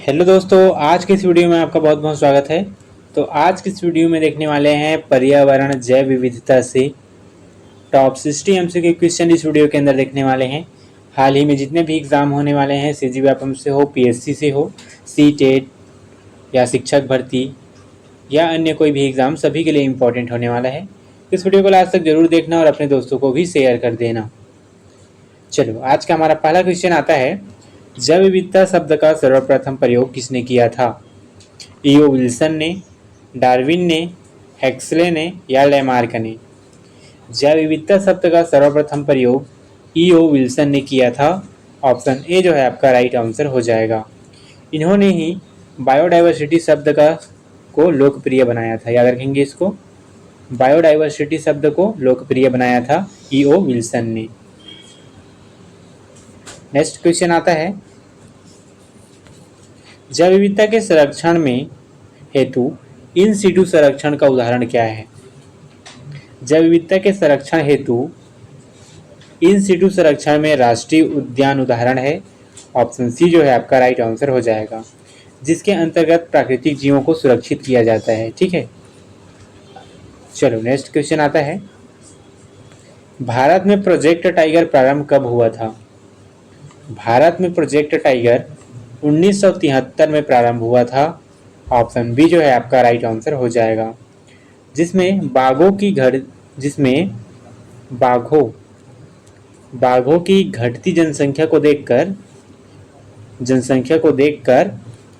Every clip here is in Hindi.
हेलो दोस्तों, आज की इस वीडियो में आपका बहुत बहुत स्वागत है। तो आज की इस वीडियो में देखने वाले हैं पर्यावरण जैव विविधता से टॉप 60 एमसीक्यू क्वेश्चन इस वीडियो के अंदर देखने वाले हैं। हाल ही में जितने भी एग्ज़ाम होने वाले हैं, सीजीव्यापम से हो, पीएससी से हो, सीटेट या शिक्षक भर्ती या अन्य कोई भी एग्ज़ाम, सभी के लिए इम्पोर्टेंट होने वाला है। इस वीडियो को लास्ट तक जरूर देखना और अपने दोस्तों को भी शेयर कर देना। चलो, आज का हमारा पहला क्वेश्चन आता है, जैव विविधता शब्द का सर्वप्रथम प्रयोग किसने किया था? ईओ विल्सन ने, डार्विन ने, हेक्सले ने या लेमार्क ने? जैव विविधता शब्द का सर्वप्रथम प्रयोग ईओ विल्सन ने किया था। ऑप्शन ए जो है आपका राइट आंसर हो जाएगा। इन्होंने ही बायोडाइवर्सिटी शब्द का को लोकप्रिय बनाया था। याद रखेंगे इसको, बायोडाइवर्सिटी शब्द को लोकप्रिय बनाया था ईओ विल्सन ने। नेक्स्ट क्वेश्चन आता है, जैव विविधता के संरक्षण में हेतु इन सीटू संरक्षण का उदाहरण क्या है? जैव विविधता के संरक्षण हेतु इन सीटू संरक्षण में राष्ट्रीय उद्यान उदाहरण है। ऑप्शन सी जो है आपका राइट आंसर हो जाएगा, जिसके अंतर्गत प्राकृतिक जीवों को सुरक्षित किया जाता है। ठीक है, चलो नेक्स्ट क्वेश्चन आता है, भारत में प्रोजेक्ट टाइगर प्रारंभ कब हुआ था? भारत में प्रोजेक्ट टाइगर 1973 में प्रारंभ हुआ था। ऑप्शन बी जो है आपका राइट आंसर हो जाएगा, जिसमें बाघों की घटती जनसंख्या को देखकर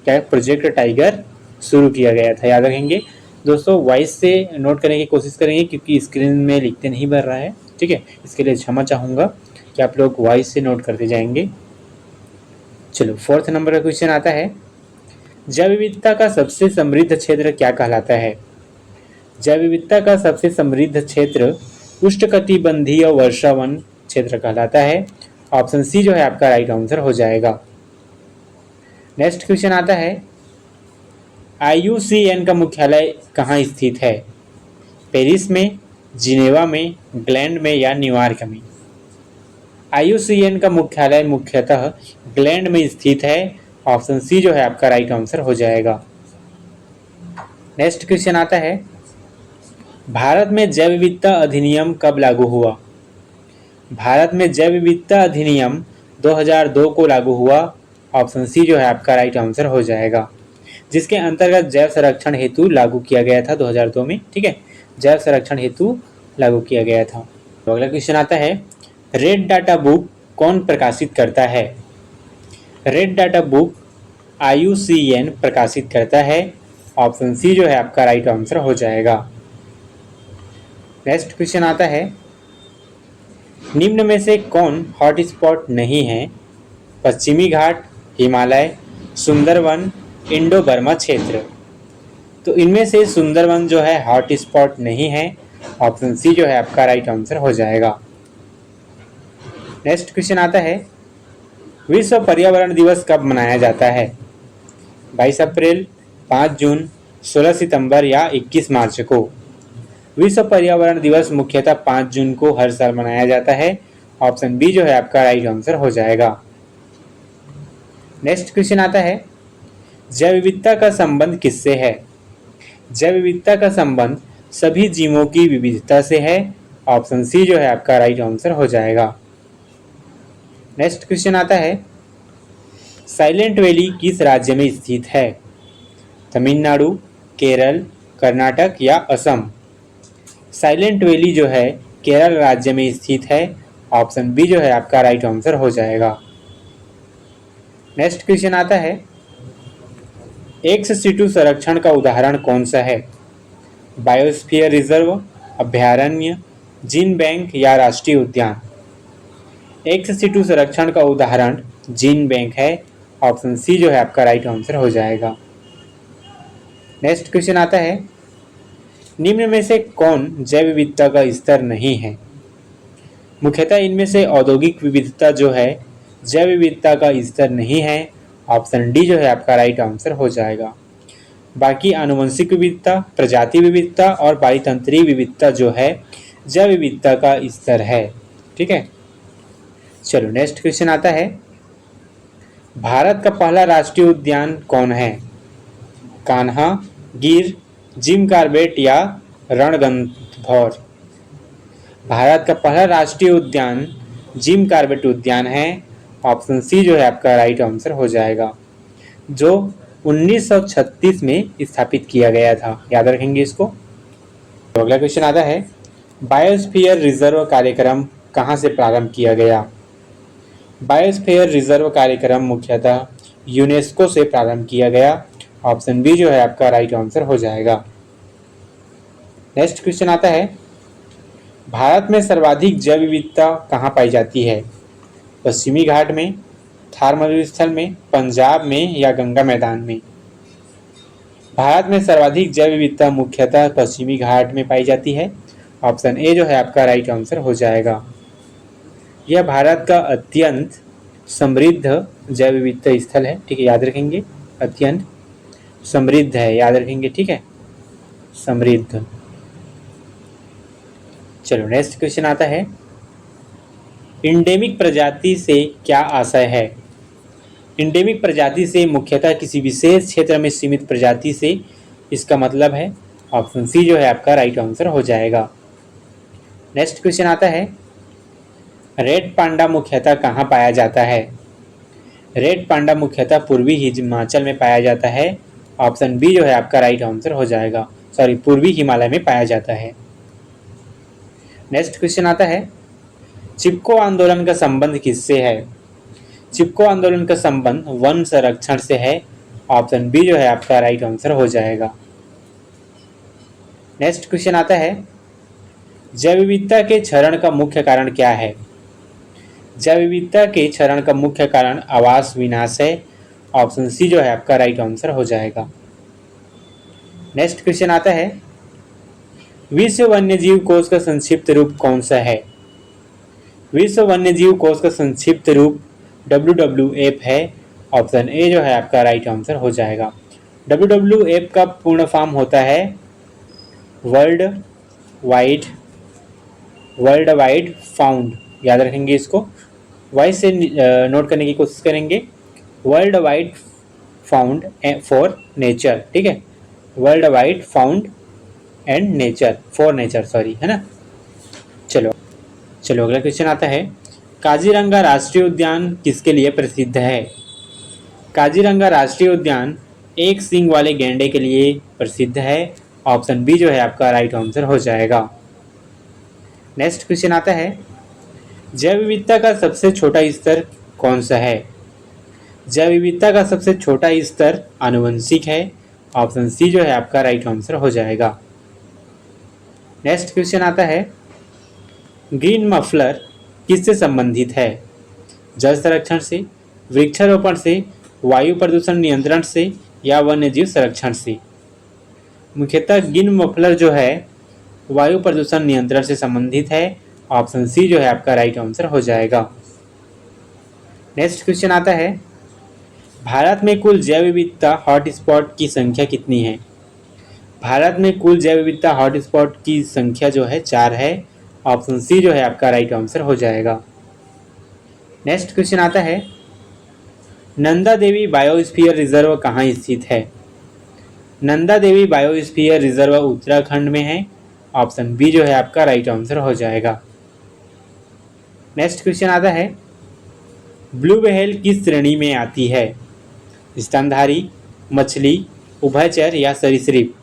क्या प्रोजेक्ट टाइगर शुरू किया गया था। याद रखेंगे दोस्तों, वॉइस से नोट करने की कोशिश करेंगे क्योंकि स्क्रीन में लिखते नहीं बन रहा है। ठीक है, इसके लिए क्षमा चाहूँगा कि आप लोग वॉइस से नोट करते जाएंगे। चलो, फोर्थ नंबर का क्वेश्चन आता है, जैव विविधता का सबसे समृद्ध क्षेत्र क्या कहलाता है? जैव विविधता का सबसे समृद्ध क्षेत्र उष्णकटिबंधीय वर्षावन क्षेत्र कहलाता है। ऑप्शन सी जो है आपका राइट आंसर हो जाएगा। नेक्स्ट क्वेश्चन आता है, IUCN का मुख्यालय कहाँ स्थित है? पेरिस में, जिनेवा में, ग्लैंड में या न्यूयॉर्क में? IUCN का मुख्यालय मुख्यतः ग्लैंड में स्थित है। ऑप्शन सी जो है आपका राइट आंसर हो जाएगा। नेक्स्ट क्वेश्चन आता है, भारत में जैव विविधता अधिनियम कब लागू हुआ? भारत में जैव विविधता अधिनियम 2002 को लागू हुआ। ऑप्शन सी जो है आपका राइट आंसर हो जाएगा, जिसके अंतर्गत जैव संरक्षण हेतु लागू किया गया था 2002 में। ठीक है, जैव संरक्षण हेतु लागू किया गया था। तो अगला क्वेश्चन आता है, रेड डाटा बुक कौन प्रकाशित करता है? रेड डाटा बुक IUCN प्रकाशित करता है। ऑप्शन सी जो है आपका राइट आंसर हो जाएगा। नेक्स्ट क्वेश्चन आता है, निम्न में से कौन हॉटस्पॉट नहीं है? पश्चिमी घाट, हिमालय, सुंदरवन, इंडो बर्मा क्षेत्र? तो इनमें से सुंदरवन जो है हॉटस्पॉट नहीं है। ऑप्शन सी जो है आपका राइट आंसर हो जाएगा। नेक्स्ट क्वेश्चन आता है, विश्व पर्यावरण दिवस कब मनाया जाता है? 22 अप्रैल, 5 जून, 16 सितंबर या 21 मार्च को? विश्व पर्यावरण दिवस मुख्यतः 5 जून को हर साल मनाया जाता है। ऑप्शन बी जो है आपका राइट आंसर हो जाएगा। नेक्स्ट क्वेश्चन आता है, जैव विविधता का संबंध किससे है? जैव विविधता का संबंध सभी जीवों की विविधता से है। ऑप्शन सी जो है आपका राइट आंसर हो जाएगा। नेक्स्ट क्वेश्चन आता है, साइलेंट वैली किस राज्य में स्थित है? तमिलनाडु, केरल, कर्नाटक या असम? साइलेंट वैली जो है केरल राज्य में स्थित है। ऑप्शन बी जो है आपका राइट आंसर हो जाएगा। नेक्स्ट क्वेश्चन आता है, एक्स सिटू संरक्षण का उदाहरण कौन सा है? बायोस्फीयर रिजर्व, अभयारण्य, जीन बैंक या राष्ट्रीय उद्यान? एक्स सिटू संरक्षण का उदाहरण जीन बैंक है। ऑप्शन सी जो है आपका राइट आंसर हो जाएगा। नेक्स्ट क्वेश्चन आता है, निम्न में से कौन जैव विविधता का स्तर नहीं है? मुख्यतः इनमें से औद्योगिक विविधता जो है जैव विविधता का स्तर नहीं है। ऑप्शन डी जो है आपका राइट आंसर हो जाएगा। बाकी आनुवंशिक विविधता, प्रजाति विविधता और पारितंत्रीय विविधता जो है जैव विविधता का स्तर है। ठीक है, चलो नेक्स्ट क्वेश्चन आता है, भारत का पहला राष्ट्रीय उद्यान कौन है? कान्हा, गिर, जिम कॉर्बेट या रणगंधौर? भारत का पहला राष्ट्रीय उद्यान जिम कॉर्बेट उद्यान है। ऑप्शन सी जो है आपका राइट आंसर हो जाएगा, जो 1936 में स्थापित किया गया था। याद रखेंगे इसको। तो अगला क्वेश्चन आता है, बायोस्फीयर रिजर्व कार्यक्रम कहाँ से प्रारंभ किया गया? बायोस्फीयर रिजर्व कार्यक्रम मुख्यतः यूनेस्को से प्रारंभ किया गया। ऑप्शन बी जो है आपका राइट आंसर हो जाएगा। नेक्स्ट क्वेश्चन आता है, भारत में सर्वाधिक जैव विविधता कहाँ पाई जाती है? पश्चिमी घाट में, थार मरुस्थल में, पंजाब में या गंगा मैदान में? भारत में सर्वाधिक जैव विविधता मुख्यतः पश्चिमी घाट में पाई जाती है। ऑप्शन ए जो है आपका राइट आंसर हो जाएगा। यह भारत का अत्यंत समृद्ध जैव विविधता स्थल है। ठीक है, याद रखेंगे, अत्यंत समृद्ध है, याद रखेंगे। ठीक है, समृद्ध। चलो नेक्स्ट क्वेश्चन आता है, इंडेमिक प्रजाति से क्या आशय है? इंडेमिक प्रजाति से मुख्यतः किसी विशेष क्षेत्र में सीमित प्रजाति से इसका मतलब है। ऑप्शन सी जो है आपका राइट आंसर हो जाएगा। नेक्स्ट क्वेश्चन आता है, रेड पांडा मुख्यतः कहाँ पाया जाता है? रेड पांडा मुख्यतः पूर्वी हिमाचल में पाया जाता है। ऑप्शन बी जो है आपका राइट आंसर हो जाएगा। पूर्वी हिमालय में पाया जाता है। नेक्स्ट क्वेश्चन आता है, चिपको आंदोलन का संबंध किससे है? चिपको आंदोलन का संबंध वन संरक्षण से है। ऑप्शन बी जो है आपका राइट आंसर हो जाएगा। नेक्स्ट क्वेश्चन आता है, जैव विविधता के क्षरण का मुख्य कारण क्या है? जैव विविधता के क्षरण का मुख्य कारण आवास विनाश है। ऑप्शन सी जो है आपका राइट आंसर हो जाएगा। नेक्स्ट क्वेश्चन आता है, विश्व वन्यजीव कोष का संक्षिप्त रूप कौन सा है? विश्व वन्यजीव कोष का संक्षिप्त रूप WWF है। ऑप्शन ए जो है आपका राइट आंसर हो जाएगा। WWF का पूर्ण फॉर्म होता है वर्ल्ड वाइड फाउंड। याद रखेंगे इसको, वाइड से नोट करने की कोशिश करेंगे। World wide found for nature. ठीक है, world wide found and nature for nature, sorry, है ना। चलो अगला क्वेश्चन आता है, काजीरंगा राष्ट्रीय उद्यान किसके लिए प्रसिद्ध है? काजीरंगा राष्ट्रीय उद्यान एक सींग वाले गैंडे के लिए प्रसिद्ध है। ऑप्शन बी जो है आपका राइट आंसर हो जाएगा। नेक्स्ट क्वेश्चन आता है, जैव विविधता का सबसे छोटा स्तर कौन सा है? जैव विविधता का सबसे छोटा स्तर आनुवंशिक है। ऑप्शन सी जो है आपका राइट आंसर हो जाएगा। नेक्स्ट क्वेश्चन आता है, ग्रीन मफलर किससे संबंधित है? जल संरक्षण से, वृक्षारोपण से, वायु प्रदूषण नियंत्रण से या वन्यजीव संरक्षण से? मुख्यतः ग्रीन मफलर जो है वायु प्रदूषण नियंत्रण से संबंधित है। ऑप्शन सी जो है आपका राइट आंसर हो जाएगा। नेक्स्ट क्वेश्चन आता है, भारत में कुल जैव विविधता हॉटस्पॉट की संख्या कितनी है? भारत में कुल जैव विविधता हॉटस्पॉट की संख्या जो है 4 है। ऑप्शन सी जो है आपका राइट आंसर हो जाएगा। नेक्स्ट क्वेश्चन आता है, नंदा देवी बायोस्फीयर रिजर्व कहाँ स्थित है? नंदा देवी बायोस्फीयर रिजर्व उत्तराखंड में है। ऑप्शन बी जो है आपका राइट आंसर हो जाएगा। नेक्स्ट क्वेश्चन आता है, ब्लू व्हेल किस श्रेणी में आती है? स्तनधारी, मछली, उभयचर या सरीसृप?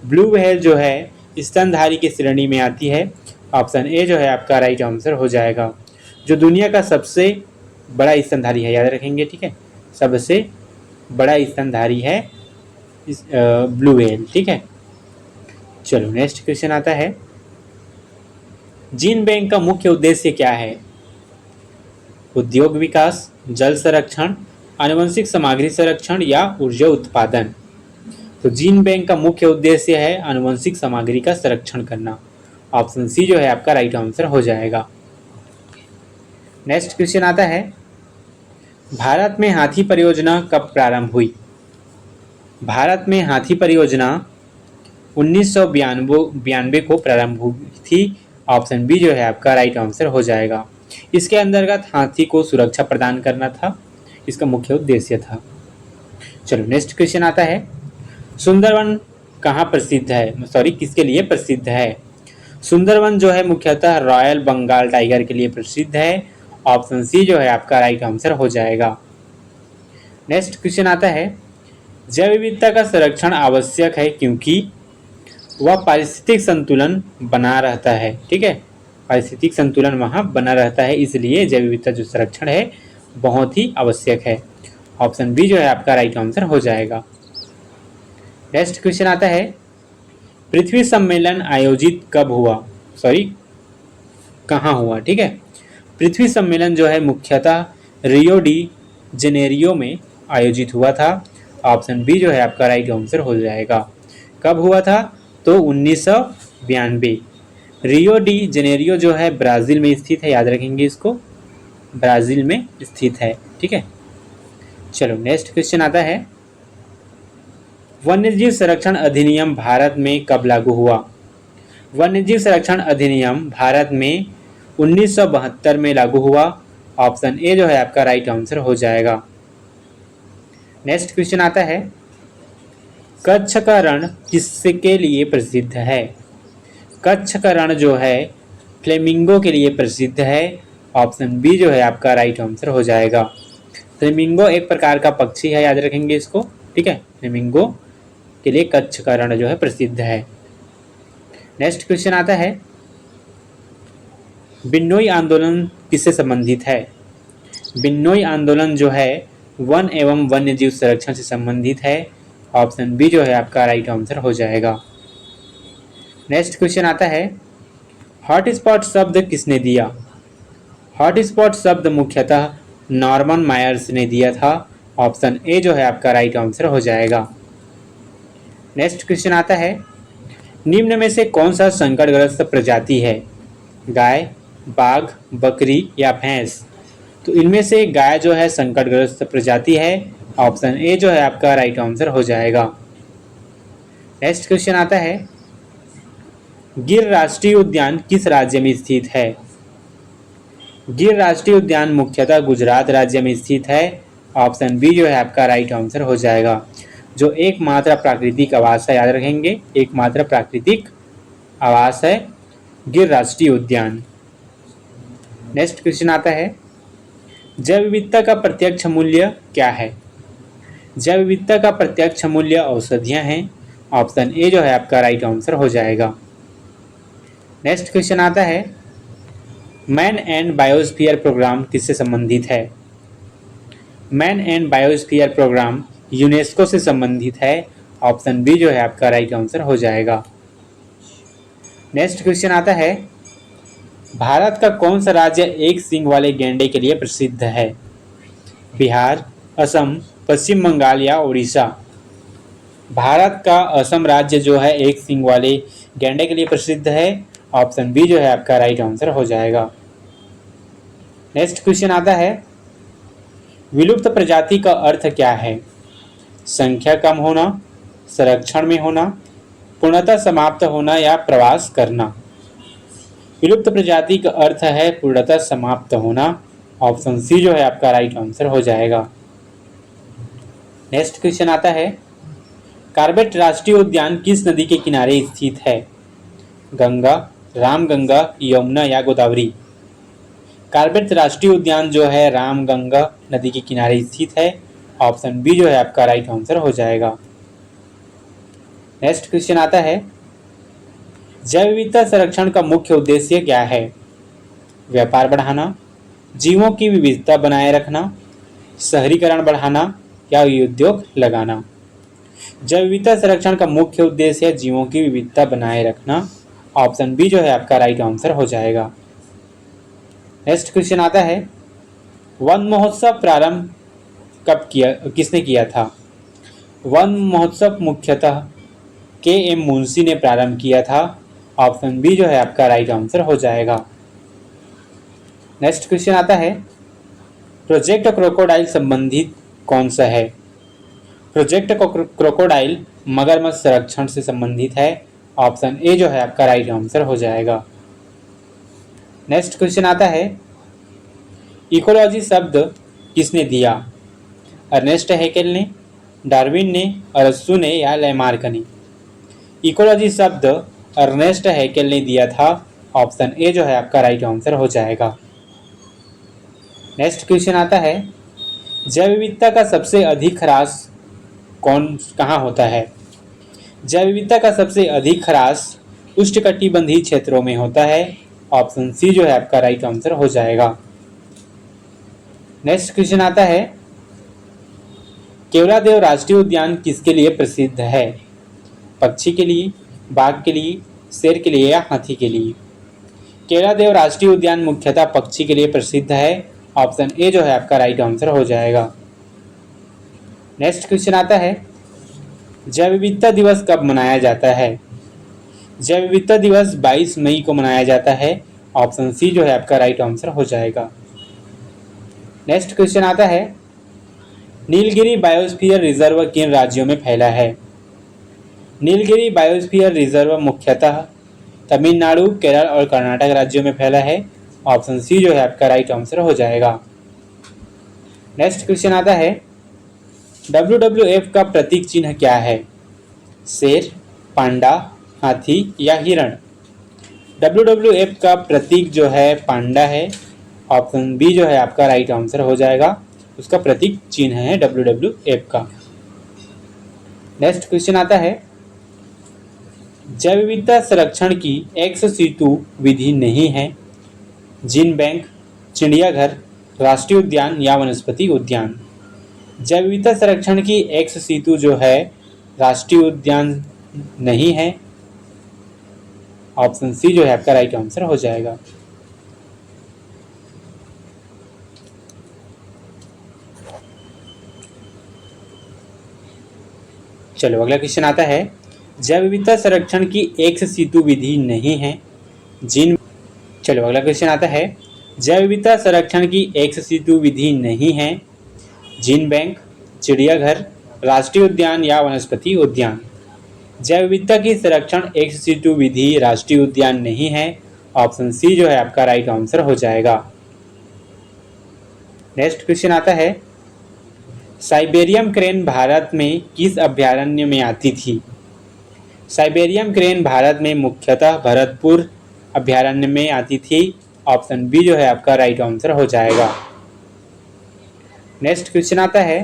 ब्लू व्हेल जो है स्तनधारी की श्रेणी में आती है। ऑप्शन ए जो है आपका राइट आंसर हो जाएगा, जो दुनिया का सबसे बड़ा स्तनधारी है। याद रखेंगे, ठीक है, सबसे बड़ा स्तनधारी है ब्लू व्हेल। ठीक है, चलो नेक्स्ट क्वेश्चन आता है, जीन बैंक का मुख्य उद्देश्य क्या है? उद्योग विकास, जल संरक्षण, आनुवंशिक सामग्री संरक्षण या ऊर्जा उत्पादन? तो जीन बैंक का मुख्य उद्देश्य है आनुवंशिक सामग्री का संरक्षण करना। ऑप्शन सी जो है आपका राइट आंसर हो जाएगा। नेक्स्ट क्वेश्चन आता है, भारत में हाथी परियोजना कब प्रारंभ हुई? भारत में हाथी परियोजना 1992 को प्रारंभ हुई थी। ऑप्शन बी जो है आपका राइट आंसर हो जाएगा। इसके अंतर्गत हाथी को सुरक्षा प्रदान करना था। इसका मुख्य उद्देश्य था। चलो नेक्स्ट क्वेश्चन आता है, सुंदरवन कहाँ प्रसिद्ध है, सॉरी किसके लिए प्रसिद्ध है? सुंदरवन जो है मुख्यतः रॉयल बंगाल टाइगर के लिए प्रसिद्ध है। ऑप्शन सी जो है आपका राइट आंसर हो जाएगा। नेक्स्ट क्वेश्चन आता है, जैव विविधता का संरक्षण आवश्यक है क्योंकि वह पारिस्थितिक संतुलन बना रहता है। ठीक है, पारिस्थितिक संतुलन वहाँ बना रहता है, इसलिए जैव विविधता जो संरक्षण है बहुत ही आवश्यक है। ऑप्शन बी जो है आपका राइट आंसर हो जाएगा। नेक्स्ट क्वेश्चन आता है, पृथ्वी सम्मेलन आयोजित कब हुआ, सॉरी कहाँ हुआ? ठीक है, पृथ्वी सम्मेलन जो है मुख्यतः रियो डी जेनेरियो में आयोजित हुआ था। ऑप्शन बी जो है आपका राइट आंसर हो जाएगा। कब हुआ था? तो 1992। रियो डी जेनेरियो जो है ब्राज़ील में स्थित है, याद रखेंगे इसको, ब्राज़ील में स्थित है। ठीक है, चलो नेक्स्ट क्वेश्चन आता है, वन्यजीव संरक्षण अधिनियम भारत में कब लागू हुआ? वन्यजीव संरक्षण अधिनियम भारत में 1972 में लागू हुआ। ऑप्शन ए जो है आपका राइट आंसर हो जाएगा। नेक्स्ट क्वेश्चन आता है, कच्छ का रण किसके लिए प्रसिद्ध है? कच्छ का रण जो है फ्लेमिंगो के लिए प्रसिद्ध है। ऑप्शन बी जो है आपका राइट आंसर हो जाएगा। फ्लेमिंगो एक प्रकार का पक्षी है, याद रखेंगे इसको। ठीक है, फ्लेमिंगो के लिए कच्छ का रण जो है प्रसिद्ध है। नेक्स्ट क्वेश्चन आता है, बिन्नोई आंदोलन किससे संबंधित है? बिन्नोई आंदोलन जो है वन एवं वन्यजीव संरक्षण से संबंधित है। ऑप्शन बी जो है आपका राइट आंसर हो जाएगा। नेक्स्ट क्वेश्चन आता है, हॉटस्पॉट शब्द किसने दिया? हॉटस्पॉट शब्द मुख्यतः नॉर्मन मायर्स ने दिया था। ऑप्शन ए जो है आपका राइट आंसर हो जाएगा। नेक्स्ट क्वेश्चन आता है, निम्न में से कौन सा संकटग्रस्त प्रजाति है? गाय, बाघ, बकरी या भैंस? तो इनमें से गाय जो है संकटग्रस्त प्रजाति है। ऑप्शन ए जो है आपका राइट आंसर हो जाएगा। नेक्स्ट क्वेश्चन आता है, गिर राष्ट्रीय उद्यान किस राज्य में स्थित है? गिर राष्ट्रीय उद्यान मुख्यतः गुजरात राज्य में स्थित है। ऑप्शन बी जो है आपका राइट आंसर हो जाएगा। जो एकमात्र प्राकृतिक आवास है, याद रखेंगे, एकमात्र प्राकृतिक आवास है गिर राष्ट्रीय उद्यान। नेक्स्ट क्वेश्चन आता है, जैव विविधता का प्रत्यक्ष मूल्य क्या है? जैव विविधता का प्रत्यक्ष मूल्य औषधियाँ हैं। ऑप्शन ए जो है आपका राइट आंसर हो जाएगा। नेक्स्ट क्वेश्चन आता है, मैन एंड बायोस्फीयर प्रोग्राम किससे संबंधित है? Man and biosphere programme UNESCO से संबंधित है। ऑप्शन बी जो है आपका राइट आंसर हो जाएगा। नेक्स्ट क्वेश्चन आता है, भारत का कौन सा राज्य एक सींग वाले गैंडे के लिए प्रसिद्ध है? बिहार, असम, पश्चिम बंगाल या उड़ीसा? भारत का असम राज्य जो है एक सींग वाले गैंडे के लिए प्रसिद्ध है। ऑप्शन बी जो है आपका राइट आंसर हो जाएगा। नेक्स्ट क्वेश्चन आता है, विलुप्त प्रजाति का अर्थ क्या है? संख्या कम होना, संरक्षण में होना, पूर्णतः समाप्त होना या प्रवास करना? विलुप्त प्रजाति का अर्थ है पूर्णतः समाप्त होना। ऑप्शन सी जो है आपका राइट आंसर हो जाएगा। नेक्स्ट क्वेश्चन आता है, कार्बेट राष्ट्रीय उद्यान किस नदी के किनारे स्थित है? गंगा, रामगंगा, यमुना या गोदावरी? कार्बेट राष्ट्रीय उद्यान जो है रामगंगा नदी के किनारे स्थित है। ऑप्शन बी जो है आपका राइट आंसर हो जाएगा। नेक्स्ट क्वेश्चन आता है, जैव विविधता संरक्षण का मुख्य उद्देश्य क्या है? व्यापार बढ़ाना, जीवों की विविधता बनाए रखना, शहरीकरण बढ़ाना या उद्योग लगाना? जैव विविधता संरक्षण का मुख्य उद्देश्य है जीवों की विविधता बनाए रखना। ऑप्शन बी जो है आपका राइट आंसर हो जाएगा। नेक्स्ट क्वेश्चन आता है, वन महोत्सव प्रारंभ किसने किया था? वन महोत्सव मुख्यतः के.एम. मुंशी ने प्रारंभ किया था। ऑप्शन बी जो है आपका राइट आंसर हो जाएगा। नेक्स्ट क्वेश्चन आता है, प्रोजेक्ट क्रोकोडाइल संबंधित कौन सा है? प्रोजेक्ट क्रोकोडाइल मगरमच्छ संरक्षण से संबंधित है। ऑप्शन ए जो है आपका राइट आंसर हो जाएगा। नेक्स्ट क्वेश्चन आता है, इकोलॉजी शब्द किसने दिया? अर्नेस्ट हैकेल ने, डार्विन ने, अरस्तू ने या लैमार्क ने? इकोलॉजी शब्द अर्नेस्ट हैकेल ने दिया था। ऑप्शन ए जो है आपका राइट आंसर हो जाएगा। नेक्स्ट क्वेश्चन आता है, जैव विविधता का सबसे अधिक ह्रास कहाँ होता है? जैव विविधता का सबसे अधिक ह्रास उष्णकटिबंधीय क्षेत्रों में होता है। ऑप्शन सी जो है आपका राइट आंसर हो जाएगा। नेक्स्ट क्वेश्चन आता है, केवलादेव राष्ट्रीय उद्यान किसके लिए प्रसिद्ध है? पक्षी के लिए, बाघ के लिए, शेर के लिए या हाथी के लिए? केवलादेव राष्ट्रीय उद्यान मुख्यतः पक्षी के लिए प्रसिद्ध है। ऑप्शन ए जो है आपका राइट आंसर हो जाएगा। नेक्स्ट क्वेश्चन आता है, जैव विविधता दिवस कब मनाया जाता है? जैव विविधता दिवस 22 मई को मनाया जाता है। ऑप्शन सी जो है आपका राइट आंसर हो जाएगा। नेक्स्ट क्वेश्चन आता है, नीलगिरी बायोस्फीयर रिजर्व किन राज्यों में फैला है? नीलगिरी बायोस्फीयर रिजर्व मुख्यतः तमिलनाडु, केरल और कर्नाटक राज्यों में फैला है। ऑप्शन सी जो है आपका राइट आंसर हो जाएगा। नेक्स्ट क्वेश्चन आता है, WWF का प्रतीक चिन्ह क्या है? शेर, पांडा, हाथी या हिरण? WWF का प्रतीक जो है पांडा है। ऑप्शन बी जो है आपका राइट आंसर हो जाएगा। उसका प्रतीक चिन्ह है WWF का। नेक्स्ट क्वेश्चन आता है, जैव विविधता संरक्षण की एक्स सीटू विधि नहीं है। जीन बैंक, चिड़ियाघर, राष्ट्रीय उद्यान या वनस्पति उद्यान? जैव विविधता संरक्षण की एक्स सीटू जो है राष्ट्रीय उद्यान नहीं है। ऑप्शन सी जो है आपका राइट आंसर हो जाएगा। चलो अगला क्वेश्चन आता है, जैव विविधता संरक्षण की एक्स सीटू विधि नहीं है। चलो अगला क्वेश्चन आता है, जैव विविधता संरक्षण की एक्स सीटू विधि नहीं है। जीन बैंक, चिड़ियाघर, राष्ट्रीय उद्यान या वनस्पति उद्यान? जैव विविधता की संरक्षण एक्स सीटू विधि राष्ट्रीय उद्यान नहीं है। ऑप्शन सी जो है आपका राइट आंसर हो जाएगा। नेक्स्ट क्वेश्चन आता है, साइबेरियम क्रेन भारत में किस अभयारण्य में आती थी? साइबेरियम क्रेन भारत में मुख्यतः भरतपुर अभयारण्य में आती थी। ऑप्शन बी जो है आपका राइट आंसर हो जाएगा। नेक्स्ट क्वेश्चन आता है,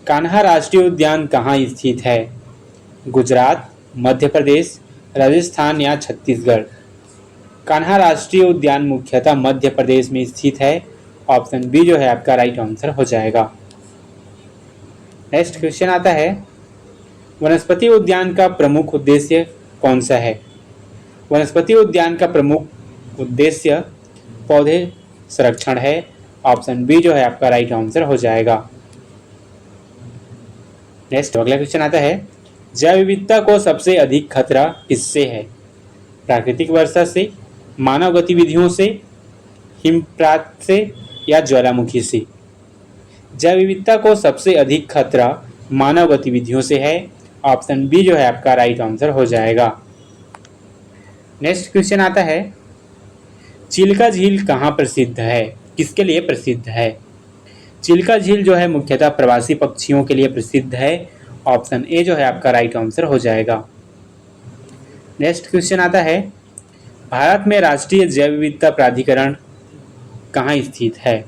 कान्हा राष्ट्रीय उद्यान कहाँ स्थित है? गुजरात, मध्य प्रदेश, राजस्थान या छत्तीसगढ़? कान्हा राष्ट्रीय उद्यान मुख्यतः मध्य प्रदेश में स्थित है। ऑप्शन बी जो है आपका राइट आंसर हो जाएगा। नेक्स्ट क्वेश्चन आता है, वनस्पति उद्यान का प्रमुख उद्देश्य कौन सा है? वनस्पति उद्यान का प्रमुख उद्देश्य पौधे संरक्षण है। ऑप्शन बी जो है आपका राइट आंसर हो जाएगा। नेक्स्ट अगला क्वेश्चन आता है, जैव विविधता को सबसे अधिक खतरा किससे है? प्राकृतिक वर्षा से, मानव गतिविधियों से, हिमपात से या ज्वालामुखी से? जैव विविधता को सबसे अधिक खतरा मानव गतिविधियों से है। ऑप्शन बी जो है आपका राइट आंसर हो जाएगा। नेक्स्ट क्वेश्चन आता है, चिल्का झील कहाँ प्रसिद्ध है? किसके लिए प्रसिद्ध है? चिल्का झील जो है मुख्यतः प्रवासी पक्षियों के लिए प्रसिद्ध है। ऑप्शन ए जो है आपका राइट आंसर हो जाएगा। नेक्स्ट क्वेश्चन आता है, भारत में राष्ट्रीय जैव विविधता प्राधिकरण कहाँ स्थित है?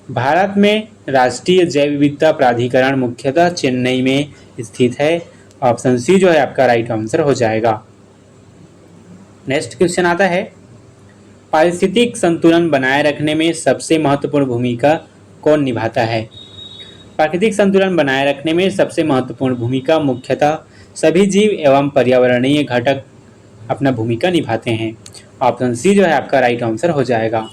भारत में राष्ट्रीय जैव विविधता प्राधिकरण मुख्यतः चेन्नई में स्थित है। ऑप्शन सी जो है आपका राइट आंसर हो जाएगा। नेक्स्ट क्वेश्चन आता है, पारिस्थितिक संतुलन बनाए रखने में सबसे महत्वपूर्ण भूमिका कौन निभाता है? प्राकृतिक संतुलन बनाए रखने में सबसे महत्वपूर्ण भूमिका मुख्यतः सभी जीव एवं पर्यावरणीय घटक अपना भूमिका निभाते हैं। ऑप्शन सी जो है आपका राइट आंसर हो जाएगा।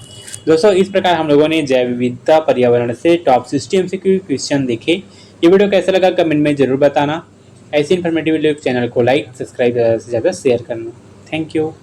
दोस्तों इस प्रकार हम लोगों ने जैव विविधता पर्यावरण से टॉप 60 MCQ क्वेश्चन देखे। ये वीडियो कैसा लगा कमेंट में जरूर बताना। ऐसी इन्फॉर्मेटिव वीडियो चैनल को लाइक, सब्सक्राइब ज़्यादा से ज़्यादा शेयर करना। Thank you.